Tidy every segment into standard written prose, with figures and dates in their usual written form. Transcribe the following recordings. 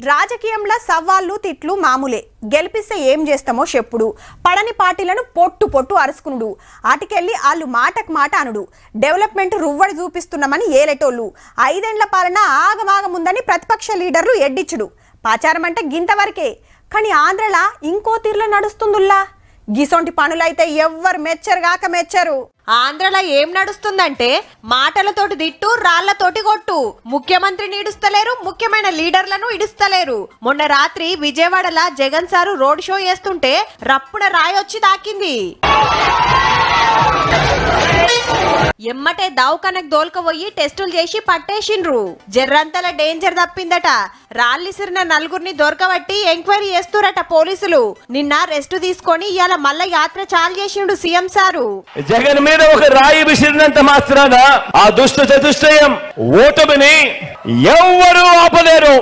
రాజకీయంలో సవాళ్ళు తిట్లు మామూలే. గెలిపిస్తే ఏం చేస్తామో చెప్పుడు, పడని పార్టీలను పొట్టు పొట్టు అరుసుకునుడు, ఆటికెళ్ళి వాళ్ళు మాటకు మాట అనుడు, డెవలప్మెంట్ రువ్వడి చూపిస్తున్నామని ఏలేటోళ్ళు, 5 ఏళ్ల పాలన ఆగమాగముందని ప్రతిపక్ష లీడర్లు ఎడ్డిచ్చుడు. పాచారం అంటే గింతవరకే, కానీ ఆంధ్రలా ఇంకో తీరులో నడుస్తుందుల్లా. గిసొంటి పనులైతే ఎవ్వరు మెచ్చరుగాక మెచ్చరు. ఆంధ్రలో ఏం నడుస్తుందంటే మాటలతోటి దిట్టు, రాళ్లతోటి కొట్టు. ముఖ్యమంత్రిని ఇడుస్తలేరు, ముఖ్యమైన లీడర్లను ఇడుస్తలేరు. మొన్న రాత్రి విజయవాడలా జగన్ సారు రోడ్ షో చేస్తుంటే రప్పున రాయొచ్చి దాకింది. ఎమ్మటే దవాఖానకు దోల్కపోయి టెస్టులు చేసి పట్టేసిండ్రు. జర్రంతల డేంజర్ తప్పిందట. రాళ్ళిసిరిన నలుగురిని దొరకబట్టి ఎంక్వైరీ చేస్తురట పోలీసులు. నిన్న రెస్ట్ తీసుకొని ఇవాళ మళ్ళా యాత్ర చాలు చేసిండు సీఎం సారు. జగన్ మీద ఒక రాయి విసిరినంత మాత్రాన ఆ దుష్ట చతుష్టయం ఓటమిని ఎవ్వరూ ఆపలేరు.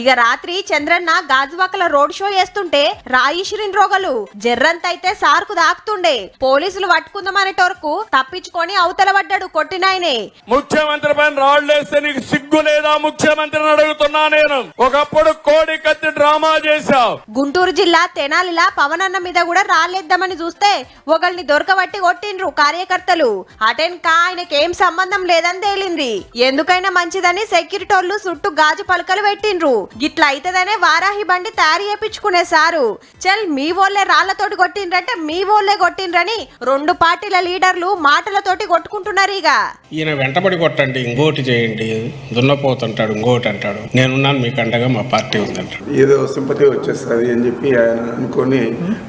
ఇక రాత్రి చంద్రన్న గాజువాకల రోడ్ షో చేస్తుంటే రాయిషిరిన్ రోగలు జర్రంతైతే సార్కు దాకుతుండే. పోలీసులు పట్టుకుందామనేటోరకు తప్పించుకొని అవతల పడ్డాడు కొట్టినాయనే. ముఖ్యమంత్రి పైన రాళ్లేస్తే నీకు సిగ్గు లేదా ముఖ్యమంత్రిని అడుగుతున్నా నేను. ఒకప్పుడు కోడి కత్తి డ్రామా చేశావు. గుంటూరు జిల్లా తెనాలిలా పవనన్న మీద కూడా రాళ్ళేద్దామని చూస్తే ఒకళ్ళని దొరకబట్టి కొట్టిండ్రు కార్యకర్తలు. అటెన్కా ఆయనకేం సంబంధం లేదని తేలింది. ఎందుకైనా మంచిదని సెక్యూరిటోళ్లు చుట్టూ గాజు పలకలు పెట్టిండ్రు. గిట్లా అయితేనే వారాహి బండి తయారు చేపించుకునే సారు. చల్ మీ వోళ్లే రాళ్లతోటి కొట్టిండ్రంటే మీ వోళ్లే కొట్టిండ్రని 2 పార్టీల లీడర్లు మాటలతోటి కొట్టుకుంటున్నారు. ఇక ఈయన వెంటబడి కొట్టండి, ఇంకోటి చేయండి, దున్నపోతుంటాడు, ఇంకోటి అంటాడు. నేనున్నాను మీకు అండగా, మా పార్టీ ఉందంటాడు. ఏదో సింపతి వచ్చేస్తుంది అని చెప్పి ఆయన అనుకొని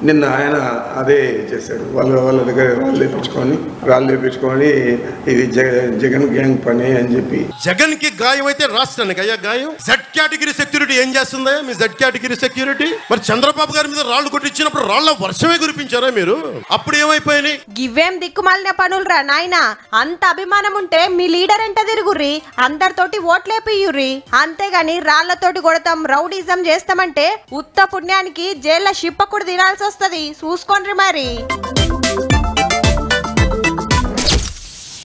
నిన్న ఆయన అదే చేశాడు. వాళ్ళ దగ్గర రాళ్ళు లేపించుకొని ఇది జగన్ గ్యాంగ్ పని అని చెప్పి. జగన్ కి గాయం అయితే రాష్ట్రానికి అయ్యా గాయం. జెడ్ కేటగిరీ సెక్యూరిటీ ఏం చేస్తుందా మీ జెడ్ కేటగిరీ సెక్యూరిటీ? మరి చంద్రబాబు గారి మీద రాళ్లు కొట్టించినప్పుడు రాళ్ల వర్షమే కురిపించారా మీరు? అప్పుడు ఏమైపోయినాయి? గివ్వేం దిక్కుమాలిన పనులురా నాయన. అంత అభిమానం ఉంటే మీ లీడర్ ఎంట తిరుగుర్రి, అందరితోటి ఓట్లేపియ్యుర్రి. అంతేగాని రాళ్లతోటి కొడతాం, రౌడీజం చేస్తామంటే ఉత్త పుణ్యానికి జైల్లో షిప్పకుడు తినాల్సి వస్తుంది. చూసుకోండి మరి.